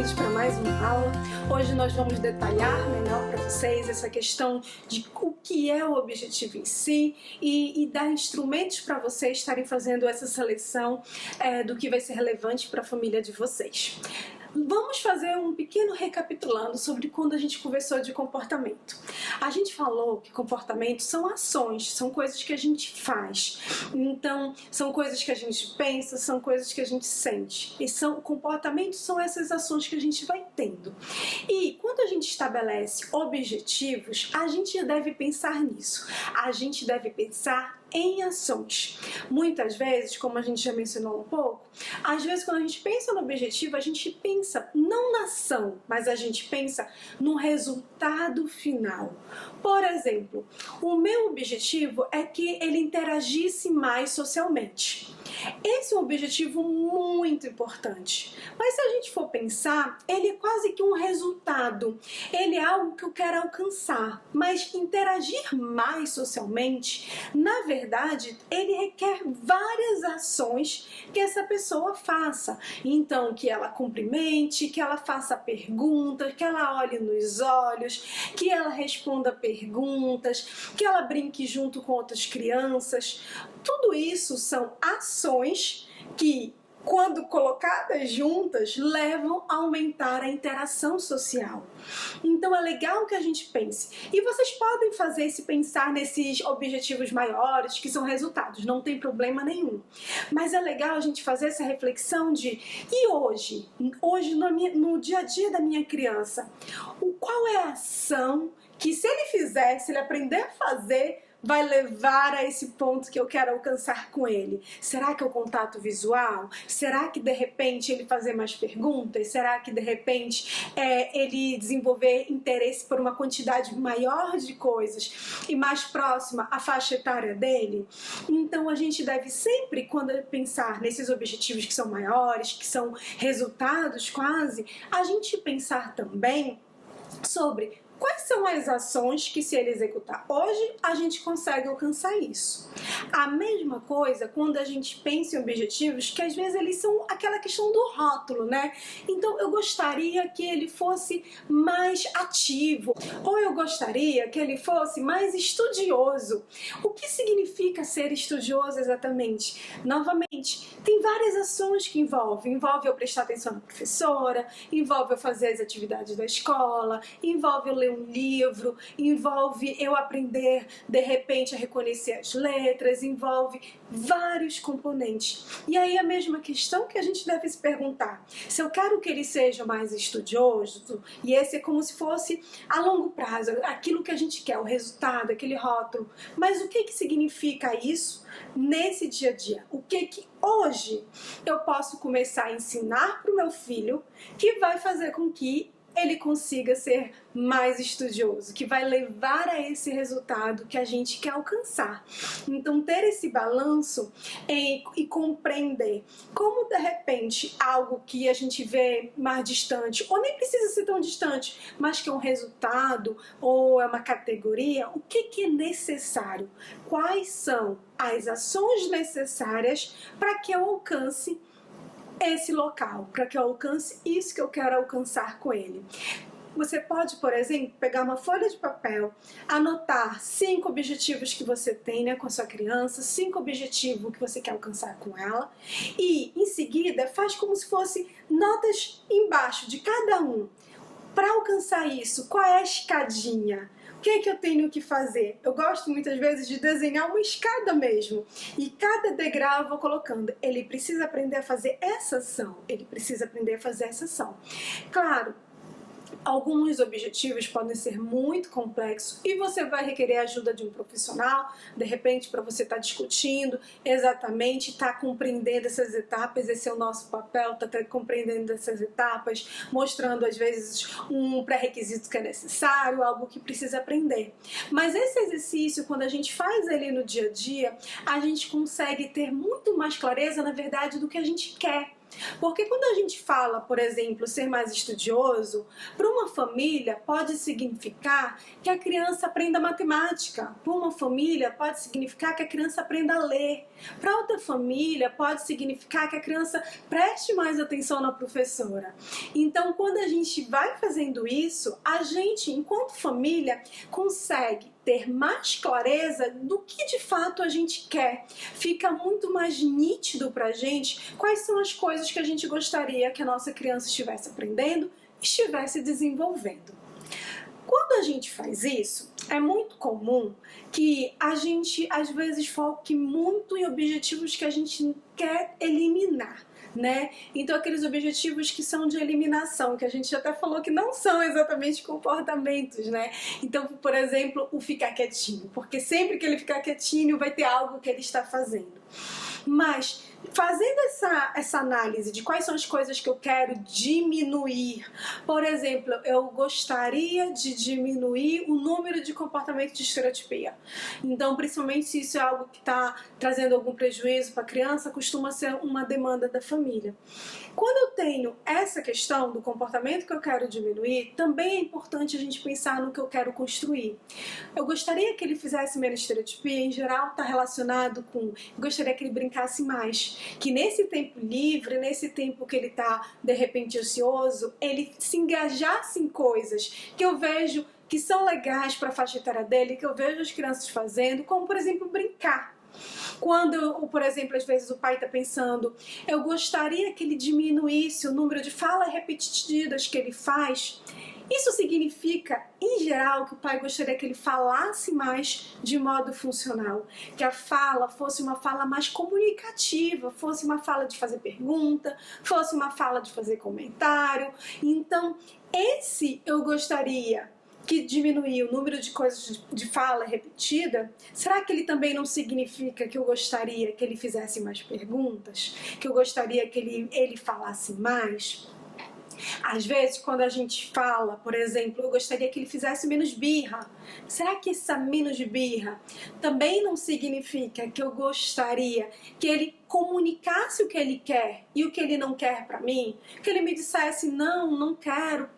bem-vindos para mais uma aula. Hoje nós vamos detalhar melhor para vocês essa questão de o que é o objetivo em si e dar instrumentos para vocês estarem fazendo essa seleção do que vai ser relevante para a família de vocês. Vamos fazer um pequeno recapitulando sobre quando a gente conversou de comportamento. A gente falou que comportamento são ações, são coisas que a gente faz. Então, são coisas que a gente pensa, são coisas que a gente sente. E comportamentos são essas ações que a gente vai tendo. E quando a gente estabelece objetivos, a gente deve pensar nisso. A gente deve pensar em ações. Muitas vezes, como a gente já mencionou um pouco, às vezes quando a gente pensa no objetivo, a gente pensa não na ação, mas a gente pensa no resultado final. Por exemplo, o meu objetivo é que ele interagisse mais socialmente. Esse é um objetivo muito importante, mas se a gente for pensar, ele é quase que um resultado, ele é algo que eu quero alcançar, mas interagir mais socialmente, na verdade, ele requer várias ações que essa pessoa faça. Então, que ela cumprimente, que ela faça perguntas, que ela olhe nos olhos, que ela responda perguntas, que ela brinque junto com outras crianças. Tudo isso são ações que, quando colocadas juntas, levam a aumentar a interação social. Então é legal que a gente pense. E vocês podem fazer esse pensar nesses objetivos maiores, que são resultados, não tem problema nenhum. Mas é legal a gente fazer essa reflexão de, e hoje no dia a dia da minha criança, qual é a ação que se ele fizer, se ele aprender a fazer, vai levar a esse ponto que eu quero alcançar com ele? Será que é o contato visual? Será que de repente ele fazer mais perguntas? Será que de repente ele desenvolver interesse por uma quantidade maior de coisas e mais próxima à faixa etária dele? Então a gente deve sempre, quando pensar nesses objetivos que são maiores, que são resultados quase, a gente pensar também sobre quais são as ações que, se ele executar hoje, a gente consegue alcançar isso. A mesma coisa quando a gente pensa em objetivos que às vezes eles são aquela questão do rótulo, né? Então eu gostaria que ele fosse mais ativo, ou eu gostaria que ele fosse mais estudioso. O que significa ser estudioso exatamente? Novamente, tem várias ações que envolve eu prestar atenção na professora, envolve eu fazer as atividades da escola, envolve eu ler um livro, envolve eu aprender de repente a reconhecer as letras, envolve vários componentes. E aí a mesma questão que a gente deve se perguntar, se eu quero que ele seja mais estudioso, e esse é como se fosse a longo prazo, aquilo que a gente quer, o resultado, aquele rótulo, mas o que significa isso nesse dia a dia? O que hoje eu posso começar a ensinar para o meu filho que vai fazer com que ele consiga ser mais estudioso, que vai levar a esse resultado que a gente quer alcançar. Então ter esse balanço e compreender como de repente algo que a gente vê mais distante, ou nem precisa ser tão distante, mas que é um resultado ou é uma categoria, o que é necessário? Quais são as ações necessárias para que eu alcance esse local, para que eu alcance isso que eu quero alcançar com ele. Você pode, por exemplo, pegar uma folha de papel, anotar 5 objetivos que você tem, né, com a sua criança, 5 objetivos que você quer alcançar com ela, e em seguida faz como se fosse notas embaixo de cada um. Para alcançar isso, qual é a escadinha? O que eu tenho que fazer? Eu gosto muitas vezes de desenhar uma escada mesmo. E cada degrau eu vou colocando. Ele precisa aprender a fazer essa ação. Ele precisa aprender a fazer essa ação. Claro, alguns objetivos podem ser muito complexos e você vai requerer a ajuda de um profissional, de repente, para você estar discutindo exatamente, estar compreendendo essas etapas. Esse é o nosso papel, estar compreendendo essas etapas, mostrando às vezes um pré-requisito que é necessário, algo que precisa aprender. Mas esse exercício, quando a gente faz ele no dia a dia, a gente consegue ter muito mais clareza, na verdade, do que a gente quer. Porque quando a gente fala, por exemplo, ser mais estudioso, para uma família pode significar que a criança aprenda matemática. Para uma família pode significar que a criança aprenda a ler. Para outra família pode significar que a criança preste mais atenção na professora. Então, quando a gente vai fazendo isso, a gente, enquanto família, consegue ter mais clareza do que de fato a gente quer. Fica muito mais nítido pra gente quais são as coisas que a gente gostaria que a nossa criança estivesse aprendendo, estivesse desenvolvendo. Quando a gente faz isso, é muito comum que a gente às vezes foque muito em objetivos que a gente quer eliminar. Né? Então aqueles objetivos que são de eliminação, que a gente até falou que não são exatamente comportamentos, né? Então, por exemplo, o ficar quietinho, porque sempre que ele ficar quietinho vai ter algo que ele está fazendo. Mas fazendo essa análise de quais são as coisas que eu quero diminuir, por exemplo, eu gostaria de diminuir o número de comportamento de estereotipia. Então, principalmente se isso é algo que está trazendo algum prejuízo para a criança, costuma ser uma demanda da família. Quando eu tenho essa questão do comportamento que eu quero diminuir, também é importante a gente pensar no que eu quero construir. Eu gostaria que ele fizesse menos estereotipia, em geral está relacionado com, eu gostaria que ele brincasse mais, que nesse tempo livre, nesse tempo que ele está de repente ansioso, ele se engajasse em coisas que eu vejo que são legais para a faixa etária dele, que eu vejo as crianças fazendo, como por exemplo brincar. Quando, por exemplo, às vezes o pai está pensando, eu gostaria que ele diminuísse o número de falas repetidas que ele faz. Isso significa, em geral, que o pai gostaria que ele falasse mais de modo funcional, que a fala fosse uma fala mais comunicativa, fosse uma fala de fazer pergunta, fosse uma fala de fazer comentário. Então, esse eu gostaria que diminuir o número de coisas de fala repetida, será que ele também não significa que eu gostaria que ele fizesse mais perguntas? Que eu gostaria que ele falasse mais? Às vezes, quando a gente fala, por exemplo, eu gostaria que ele fizesse menos birra. Será que essa menos birra também não significa que eu gostaria que ele comunicasse o que ele quer e o que ele não quer para mim? Que ele me dissesse, não quero,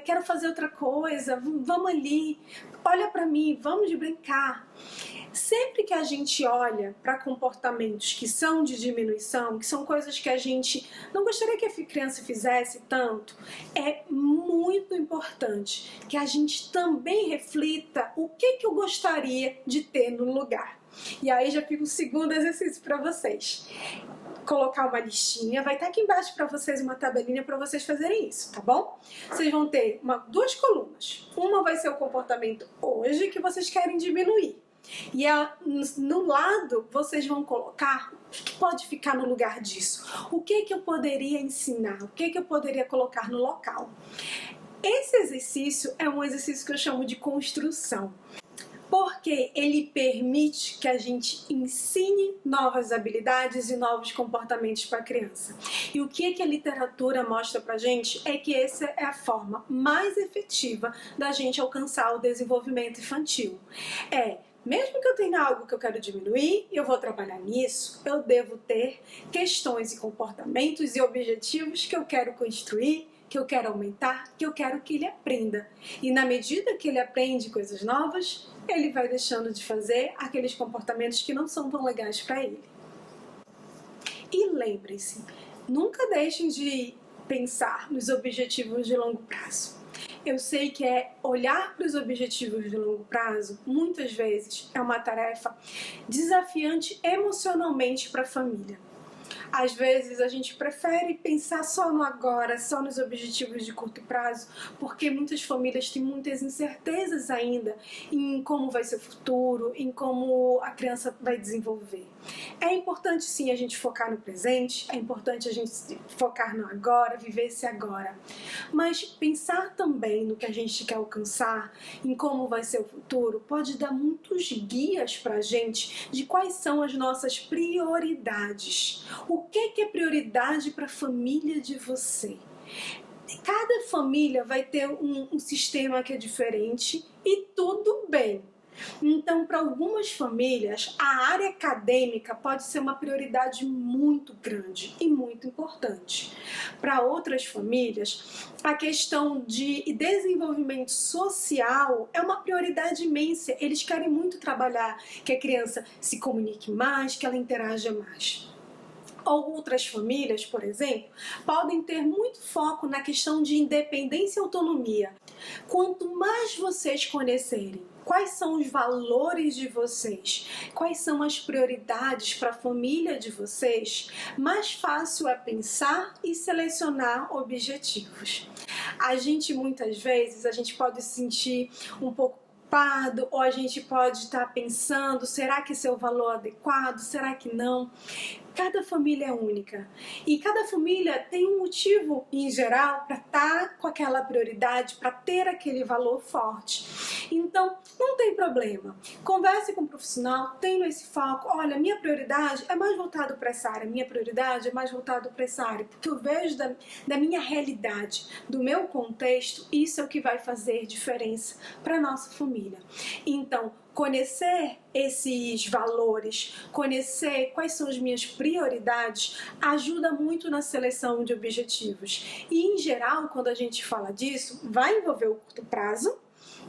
quero fazer outra coisa, vamos ali, olha para mim, vamos brincar. Sempre que a gente olha para comportamentos que são de diminuição, que são coisas que a gente não gostaria que a criança fizesse tanto, é muito importante que a gente também reflita o que eu gostaria de ter no lugar. E aí já fica o segundo exercício para vocês. Colocar uma listinha, vai estar aqui embaixo para vocês uma tabelinha para vocês fazerem isso, tá bom? Vocês vão ter duas colunas. Uma vai ser o comportamento hoje que vocês querem diminuir. E no lado vocês vão colocar o que pode ficar no lugar disso, o que eu poderia ensinar, o que eu poderia colocar no local. Esse exercício é um exercício que eu chamo de construção, porque ele permite que a gente ensine novas habilidades e novos comportamentos para a criança. E o que a literatura mostra para a gente é que essa é a forma mais efetiva da gente alcançar o desenvolvimento infantil. Mesmo que eu tenha algo que eu quero diminuir, eu vou trabalhar nisso, eu devo ter questões e comportamentos e objetivos que eu quero construir, que eu quero aumentar, que eu quero que ele aprenda. E na medida que ele aprende coisas novas, ele vai deixando de fazer aqueles comportamentos que não são tão legais para ele. E lembrem-se, nunca deixem de pensar nos objetivos de longo prazo. Eu sei que olhar para os objetivos de longo prazo, muitas vezes, é uma tarefa desafiante emocionalmente para a família. Às vezes a gente prefere pensar só no agora, só nos objetivos de curto prazo, porque muitas famílias têm muitas incertezas ainda em como vai ser o futuro, em como a criança vai desenvolver. É importante sim a gente focar no presente, é importante a gente focar no agora, viver esse agora. Mas pensar também no que a gente quer alcançar, em como vai ser o futuro, pode dar muitos guias pra gente de quais são as nossas prioridades. O que é prioridade para a família de você? Cada família vai ter um sistema que é diferente e tudo bem. Então, para algumas famílias, a área acadêmica pode ser uma prioridade muito grande e muito importante. Para outras famílias, a questão de desenvolvimento social é uma prioridade imensa. Eles querem muito trabalhar que a criança se comunique mais, que ela interaja mais. Outras famílias, por exemplo, podem ter muito foco na questão de independência e autonomia. Quanto mais vocês conhecerem quais são os valores de vocês, quais são as prioridades para a família de vocês, mais fácil é pensar e selecionar objetivos. Muitas vezes, a gente pode se sentir um pouco preocupado, ou a gente pode estar pensando, será que esse é o valor adequado, será que não? Cada família é única e cada família tem um motivo em geral para estar com aquela prioridade, para ter aquele valor forte. Então, não tem problema. Converse com o profissional, tenha esse foco. Olha, minha prioridade é mais voltado para essa área, minha prioridade é mais voltado para essa área, porque eu vejo da minha realidade, do meu contexto, isso é o que vai fazer diferença para a nossa família. Então, conhecer esses valores, conhecer quais são as minhas prioridades, ajuda muito na seleção de objetivos. E, em geral, quando a gente fala disso, vai envolver o curto prazo,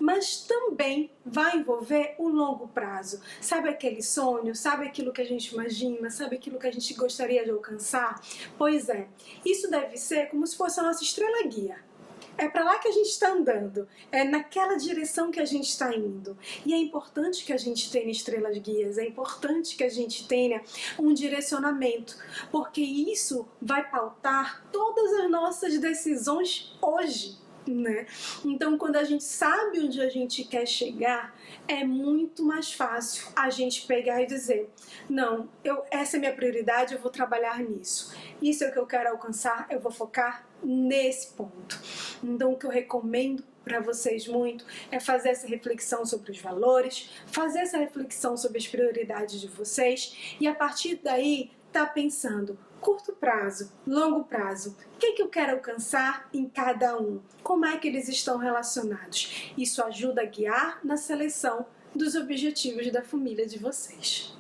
mas também vai envolver o longo prazo. Sabe aquele sonho? Sabe aquilo que a gente imagina? Sabe aquilo que a gente gostaria de alcançar? Pois é, isso deve ser como se fosse a nossa estrela guia. É para lá que a gente está andando, é naquela direção que a gente está indo. E é importante que a gente tenha estrelas guias, é importante que a gente tenha um direcionamento, porque isso vai pautar todas as nossas decisões hoje, né? Então, quando a gente sabe onde a gente quer chegar, é muito mais fácil a gente pegar e dizer, não, essa é minha prioridade, eu vou trabalhar nisso. Isso é o que eu quero alcançar, eu vou focar nesse ponto. Então, o que eu recomendo para vocês muito é fazer essa reflexão sobre os valores, fazer essa reflexão sobre as prioridades de vocês e a partir daí tá pensando curto prazo, longo prazo, o que eu quero alcançar em cada um, como é que eles estão relacionados. Isso ajuda a guiar na seleção dos objetivos da família de vocês.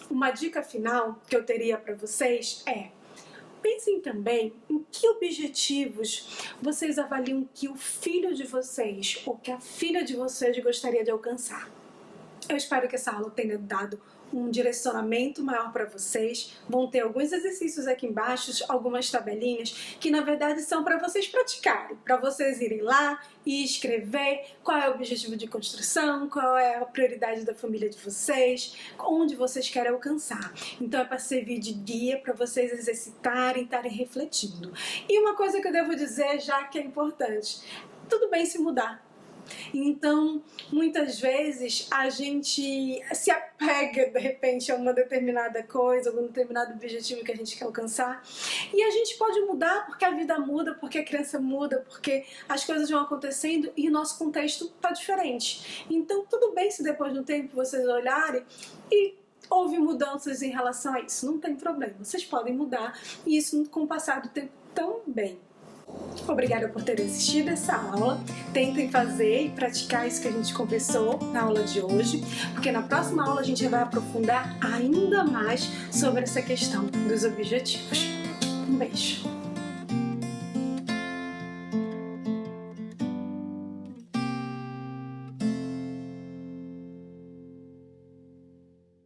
Uma dica final que eu teria para vocês é: pensem também em que objetivos vocês avaliam que o filho de vocês ou que a filha de vocês gostaria de alcançar. Eu espero que essa aula tenha dado um direcionamento maior para vocês. Vão ter alguns exercícios aqui embaixo, algumas tabelinhas, que na verdade são para vocês praticarem, para vocês irem lá e escrever qual é o objetivo de construção, qual é a prioridade da família de vocês, onde vocês querem alcançar. Então é para servir de guia para vocês exercitarem, estarem refletindo. E uma coisa que eu devo dizer já que é importante, tudo bem se mudar. Então, muitas vezes a gente se apega de repente a uma determinada coisa, a um determinado objetivo que a gente quer alcançar, e a gente pode mudar porque a vida muda, porque a criança muda, porque as coisas vão acontecendo e o nosso contexto está diferente. Então, tudo bem se depois de um tempo vocês olharem e houve mudanças em relação a isso, não tem problema, vocês podem mudar e isso com o passar do tempo também. Obrigada por terem assistido essa aula. Tentem fazer e praticar isso que a gente conversou na aula de hoje, porque na próxima aula a gente vai aprofundar ainda mais sobre essa questão dos objetivos. Um beijo!